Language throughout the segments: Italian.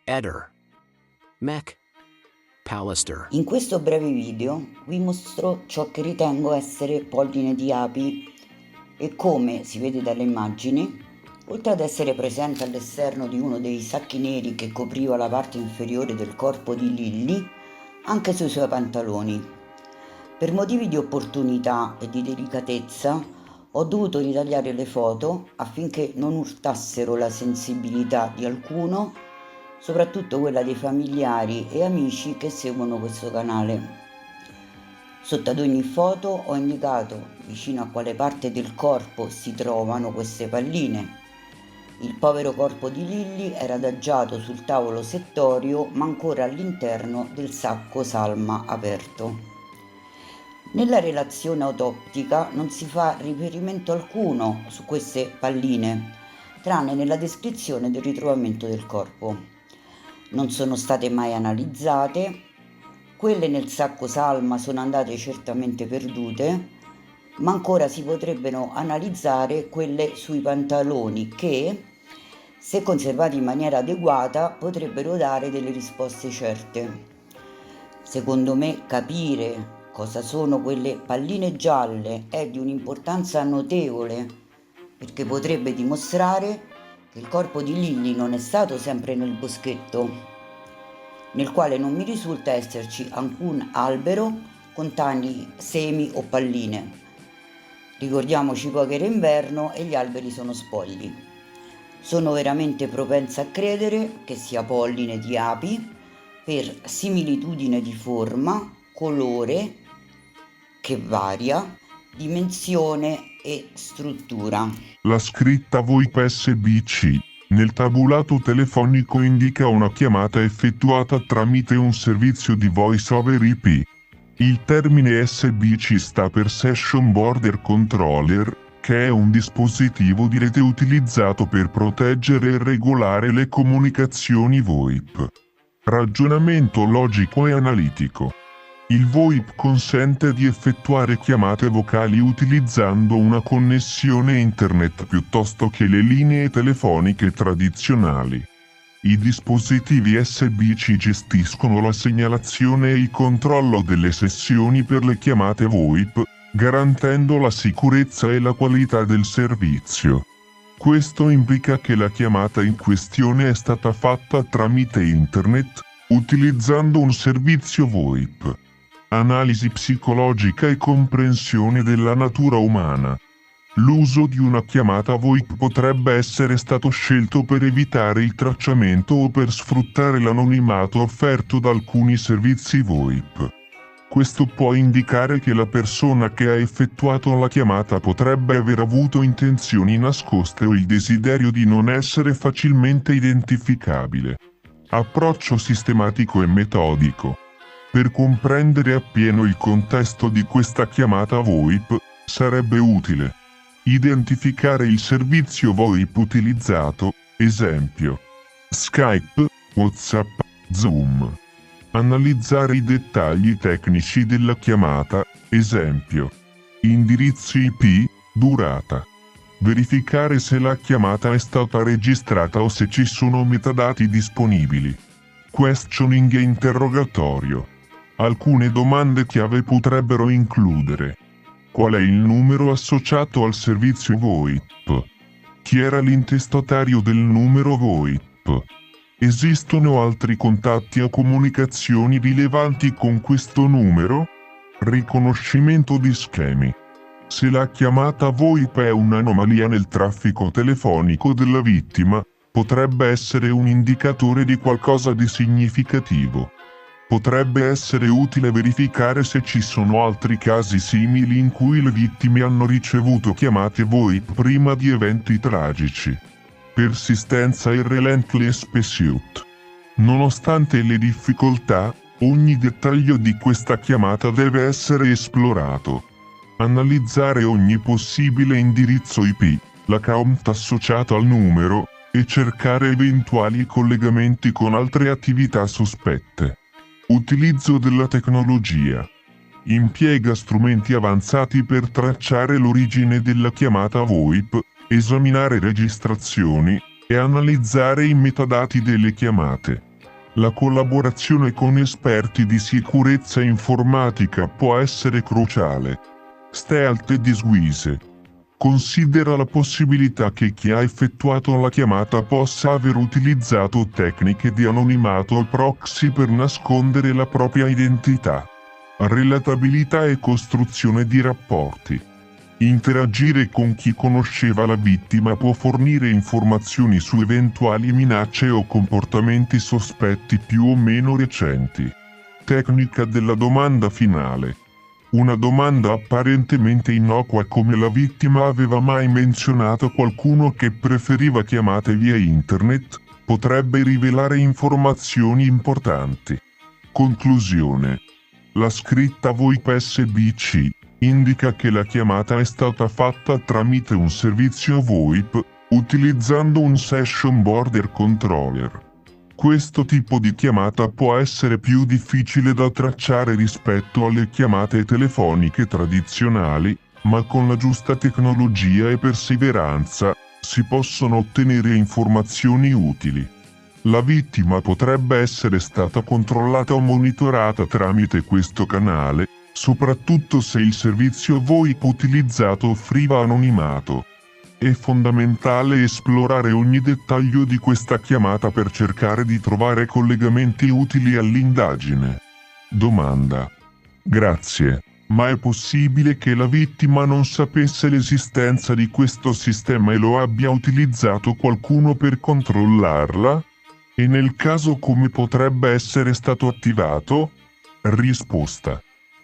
Eder, Mech, Pallister. In questo breve video vi mostro ciò che ritengo essere polline di api e come si vede dalle immagini, oltre ad essere presente all'esterno di uno dei sacchi neri che copriva la parte inferiore del corpo di Lilly, anche sui suoi pantaloni. Per motivi di opportunità e di delicatezza ho dovuto ritagliare le foto affinché non urtassero la sensibilità di alcuno, soprattutto quella dei familiari e amici che seguono questo canale. Sotto ad ogni foto ho indicato vicino a quale parte del corpo si trovano queste palline. Il povero corpo di Lilly era adagiato sul tavolo settorio, ma ancora all'interno del sacco salma aperto. Nella relazione autoptica non si fa riferimento alcuno su queste palline, tranne nella descrizione del ritrovamento del corpo. Non sono state mai analizzate, quelle nel sacco salma sono andate certamente perdute, ma ancora si potrebbero analizzare quelle sui pantaloni che, se conservate in maniera adeguata, potrebbero dare delle risposte certe. Secondo me capire cosa sono quelle palline gialle è di un'importanza notevole, perché potrebbe dimostrare che il corpo di Lilly non è stato sempre nel boschetto, nel quale non mi risulta esserci alcun albero con tali semi o palline. Ricordiamoci poi che era inverno e gli alberi sono spogli. Sono veramente propensa a credere che sia polline di api per similitudine di forma, colore, che varia, dimensione e struttura. La scritta VoIP SBC nel tabulato telefonico indica una chiamata effettuata tramite un servizio di Voice over IP. Il termine SBC sta per Session Border Controller, che è un dispositivo di rete utilizzato per proteggere e regolare le comunicazioni VoIP. Ragionamento logico e analitico. Il VoIP consente di effettuare chiamate vocali utilizzando una connessione internet piuttosto che le linee telefoniche tradizionali. I dispositivi SBC gestiscono la segnalazione e il controllo delle sessioni per le chiamate VoIP, garantendo la sicurezza e la qualità del servizio. Questo implica che la chiamata in questione è stata fatta tramite internet, utilizzando un servizio VoIP. Analisi psicologica e comprensione della natura umana. L'uso di una chiamata VoIP potrebbe essere stato scelto per evitare il tracciamento o per sfruttare l'anonimato offerto da alcuni servizi VoIP. Questo può indicare che la persona che ha effettuato la chiamata potrebbe aver avuto intenzioni nascoste o il desiderio di non essere facilmente identificabile. Approccio sistematico e metodico. Per comprendere appieno il contesto di questa chiamata VoIP, sarebbe utile identificare il servizio VoIP utilizzato, esempio Skype, WhatsApp, Zoom. Analizzare i dettagli tecnici della chiamata, esempio indirizzo IP, durata. Verificare se la chiamata è stata registrata o se ci sono metadati disponibili. Questioning e interrogatorio. Alcune domande chiave potrebbero includere: qual è il numero associato al servizio VoIP? Chi era l'intestatario del numero VoIP? Esistono altri contatti o comunicazioni rilevanti con questo numero? Riconoscimento di schemi. Se la chiamata VoIP è un'anomalia nel traffico telefonico della vittima, potrebbe essere un indicatore di qualcosa di significativo. Potrebbe essere utile verificare se ci sono altri casi simili in cui le vittime hanno ricevuto chiamate VoIP prima di eventi tragici. Persistenza e relentless pursuit. Nonostante le difficoltà, ogni dettaglio di questa chiamata deve essere esplorato. Analizzare ogni possibile indirizzo IP, l'account associato al numero, e cercare eventuali collegamenti con altre attività sospette. Utilizzo della tecnologia. Impiega strumenti avanzati per tracciare l'origine della chiamata VoIP, esaminare registrazioni e analizzare i metadati delle chiamate. La collaborazione con esperti di sicurezza informatica può essere cruciale. Stealth e disguise. Considera la possibilità che chi ha effettuato la chiamata possa aver utilizzato tecniche di anonimato o proxy per nascondere la propria identità. Relatabilità e costruzione di rapporti. Interagire con chi conosceva la vittima può fornire informazioni su eventuali minacce o comportamenti sospetti più o meno recenti. Tecnica della domanda finale. Una domanda apparentemente innocua come la vittima aveva mai menzionato qualcuno che preferiva chiamate via internet, potrebbe rivelare informazioni importanti. Conclusione. La scritta VoIP SBC indica che la chiamata è stata fatta tramite un servizio VoIP, utilizzando un Session Border Controller. Questo tipo di chiamata può essere più difficile da tracciare rispetto alle chiamate telefoniche tradizionali, ma con la giusta tecnologia e perseveranza, si possono ottenere informazioni utili. La vittima potrebbe essere stata controllata o monitorata tramite questo canale, soprattutto se il servizio VoIP utilizzato offriva anonimato. È fondamentale esplorare ogni dettaglio di questa chiamata per cercare di trovare collegamenti utili all'indagine. Domanda. Grazie, ma è possibile che la vittima non sapesse l'esistenza di questo sistema e lo abbia utilizzato qualcuno per controllarla? E nel caso come potrebbe essere stato attivato? Risposta.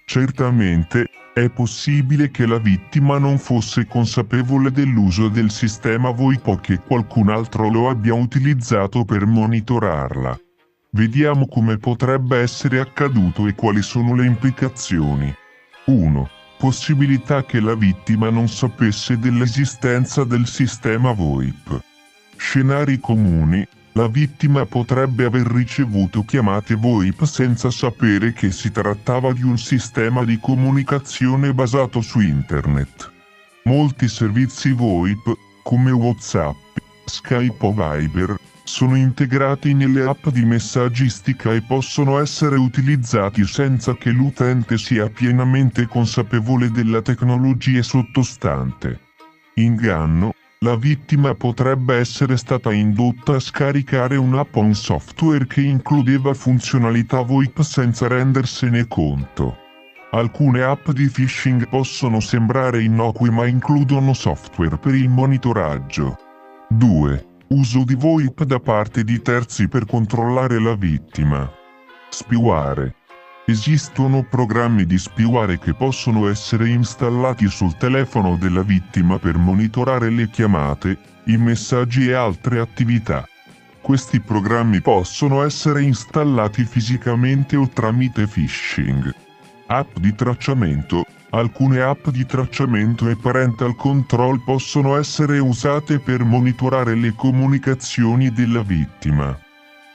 Certamente, è possibile che la vittima non fosse consapevole dell'uso del sistema VoIP o che qualcun altro lo abbia utilizzato per monitorarla. Vediamo come potrebbe essere accaduto e quali sono le implicazioni. 1. Possibilità che la vittima non sapesse dell'esistenza del sistema VoIP. Scenari comuni. La vittima potrebbe aver ricevuto chiamate VoIP senza sapere che si trattava di un sistema di comunicazione basato su internet. Molti servizi VoIP, come WhatsApp, Skype o Viber, sono integrati nelle app di messaggistica e possono essere utilizzati senza che l'utente sia pienamente consapevole della tecnologia sottostante. Inganno. La vittima potrebbe essere stata indotta a scaricare un'app o un software che includeva funzionalità VoIP senza rendersene conto. Alcune app di phishing possono sembrare innocue ma includono software per il monitoraggio. 2. Uso di VoIP da parte di terzi per controllare la vittima. Spyware. Esistono programmi di spyware che possono essere installati sul telefono della vittima per monitorare le chiamate, i messaggi e altre attività. Questi programmi possono essere installati fisicamente o tramite phishing. App di tracciamento. Alcune app di tracciamento e parental control possono essere usate per monitorare le comunicazioni della vittima.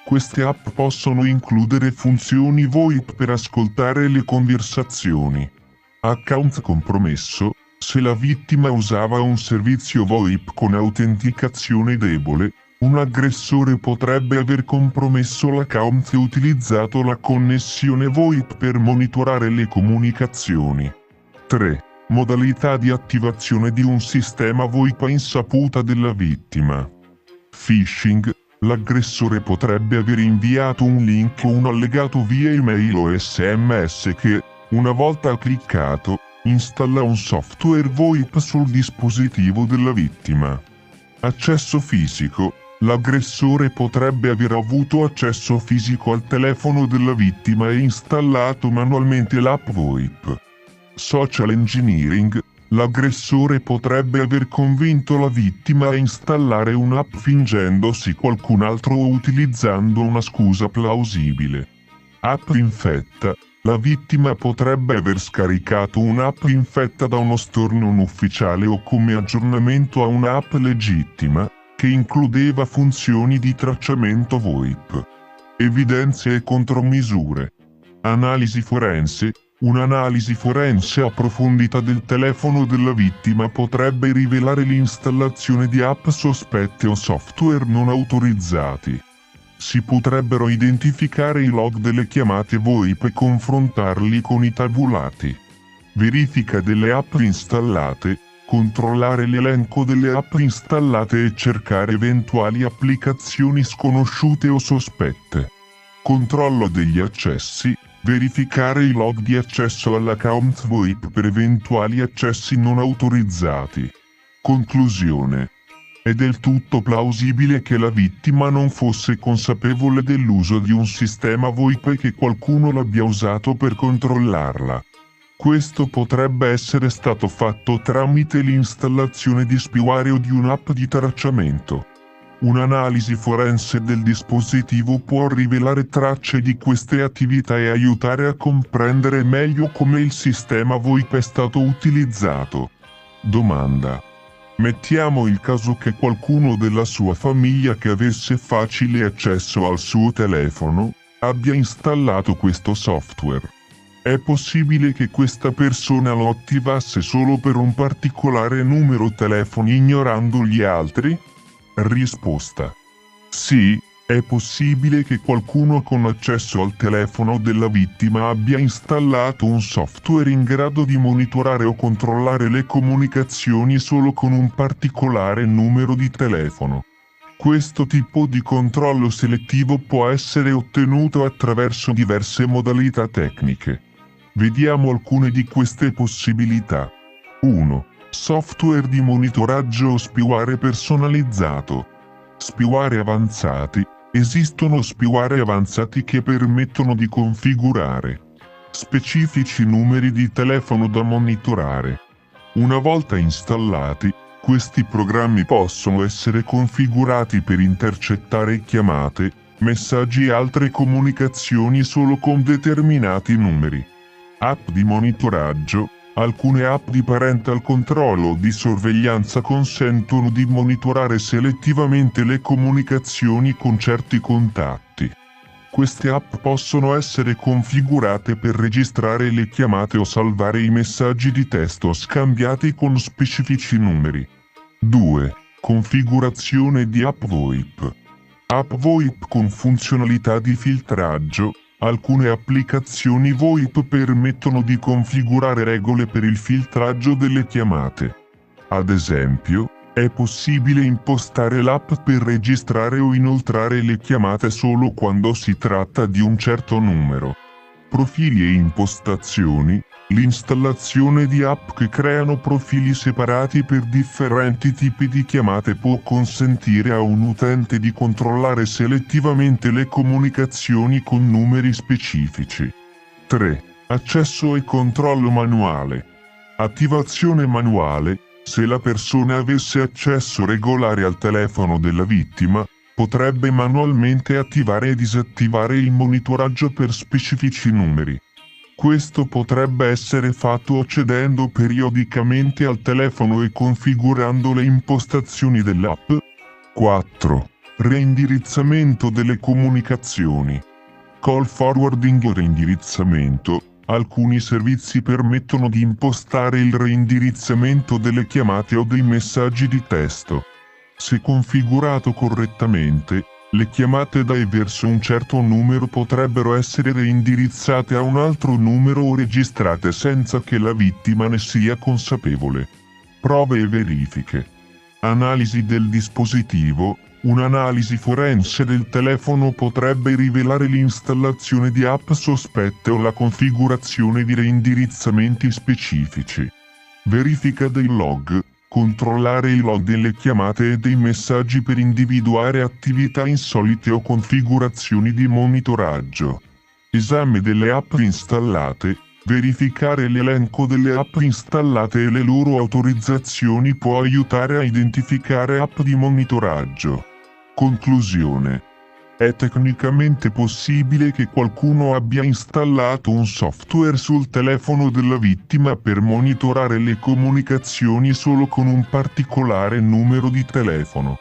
Queste app possono includere funzioni VoIP per ascoltare le conversazioni. Account compromesso. Se la vittima usava un servizio VoIP con autenticazione debole, un aggressore potrebbe aver compromesso l'account e utilizzato la connessione VoIP per monitorare le comunicazioni. 3. Modalità di attivazione di un sistema VoIP a insaputa della vittima. Phishing. L'aggressore potrebbe aver inviato un link o un allegato via email o SMS che, una volta cliccato, installa un software VoIP sul dispositivo della vittima. Accesso fisico. L'aggressore potrebbe aver avuto accesso fisico al telefono della vittima e installato manualmente l'app VoIP. Social engineering. L'aggressore potrebbe aver convinto la vittima a installare un'app fingendosi qualcun altro o utilizzando una scusa plausibile. App infetta. La vittima potrebbe aver scaricato un'app infetta da uno store non ufficiale o come aggiornamento a un'app legittima, che includeva funzioni di tracciamento VoIP. Evidenze e contromisure. Analisi forense. Un'analisi forense approfondita del telefono della vittima potrebbe rivelare l'installazione di app sospette o software non autorizzati. Si potrebbero identificare i log delle chiamate VoIP e confrontarli con i tabulati. Verifica delle app installate, controllare l'elenco delle app installate e cercare eventuali applicazioni sconosciute o sospette. Controllo degli accessi, verificare i log di accesso all'account VoIP per eventuali accessi non autorizzati. Conclusione. È del tutto plausibile che la vittima non fosse consapevole dell'uso di un sistema VoIP e che qualcuno l'abbia usato per controllarla. Questo potrebbe essere stato fatto tramite l'installazione di spyware o di un'app di tracciamento. Un'analisi forense del dispositivo può rivelare tracce di queste attività e aiutare a comprendere meglio come il sistema VoIP è stato utilizzato. Domanda. Mettiamo il caso che qualcuno della sua famiglia che avesse facile accesso al suo telefono abbia installato questo software. È possibile che questa persona lo attivasse solo per un particolare numero telefono ignorando gli altri? Risposta. Sì, è possibile che qualcuno con accesso al telefono della vittima abbia installato un software in grado di monitorare o controllare le comunicazioni solo con un particolare numero di telefono. Questo tipo di controllo selettivo può essere ottenuto attraverso diverse modalità tecniche. Vediamo alcune di queste possibilità. 1. Software di monitoraggio o spyware personalizzato. Spyware avanzati. Esistono spyware avanzati che permettono di configurare specifici numeri di telefono da monitorare. Una volta installati, questi programmi possono essere configurati per intercettare chiamate, messaggi e altre comunicazioni solo con determinati numeri. App di monitoraggio. Alcune app di parental control o di sorveglianza consentono di monitorare selettivamente le comunicazioni con certi contatti. Queste app possono essere configurate per registrare le chiamate o salvare i messaggi di testo scambiati con specifici numeri. 2. Configurazione di app VoIP. App VoIP con funzionalità di filtraggio. Alcune applicazioni VoIP permettono di configurare regole per il filtraggio delle chiamate. Ad esempio, è possibile impostare l'app per registrare o inoltrare le chiamate solo quando si tratta di un certo numero. Profili e impostazioni. L'installazione di app che creano profili separati per differenti tipi di chiamate può consentire a un utente di controllare selettivamente le comunicazioni con numeri specifici. 3. Accesso e controllo manuale. Attivazione manuale. Se la persona avesse accesso regolare al telefono della vittima, potrebbe manualmente attivare e disattivare il monitoraggio per specifici numeri. Questo potrebbe essere fatto accedendo periodicamente al telefono e configurando le impostazioni dell'app. 4. Reindirizzamento delle comunicazioni. Call forwarding o reindirizzamento. Alcuni servizi permettono di impostare il reindirizzamento delle chiamate o dei messaggi di testo. Se configurato correttamente, le chiamate da e verso un certo numero potrebbero essere reindirizzate a un altro numero o registrate senza che la vittima ne sia consapevole. Prove e verifiche. Analisi del dispositivo. Un'analisi forense del telefono potrebbe rivelare l'installazione di app sospette o la configurazione di reindirizzamenti specifici. Verifica dei log. Controllare i log delle chiamate e dei messaggi per individuare attività insolite o configurazioni di monitoraggio. Esame delle app installate. Verificare l'elenco delle app installate e le loro autorizzazioni può aiutare a identificare app di monitoraggio. Conclusione. È tecnicamente possibile che qualcuno abbia installato un software sul telefono della vittima per monitorare le comunicazioni solo con un particolare numero di telefono.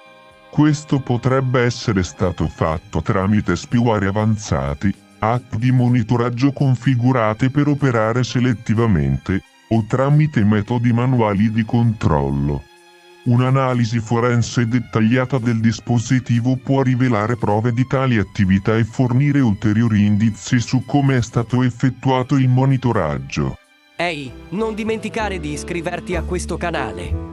Questo potrebbe essere stato fatto tramite spyware avanzati, app di monitoraggio configurate per operare selettivamente, o tramite metodi manuali di controllo. Un'analisi forense dettagliata del dispositivo può rivelare prove di tali attività e fornire ulteriori indizi su come è stato effettuato il monitoraggio. Ehi, non dimenticare di iscriverti a questo canale.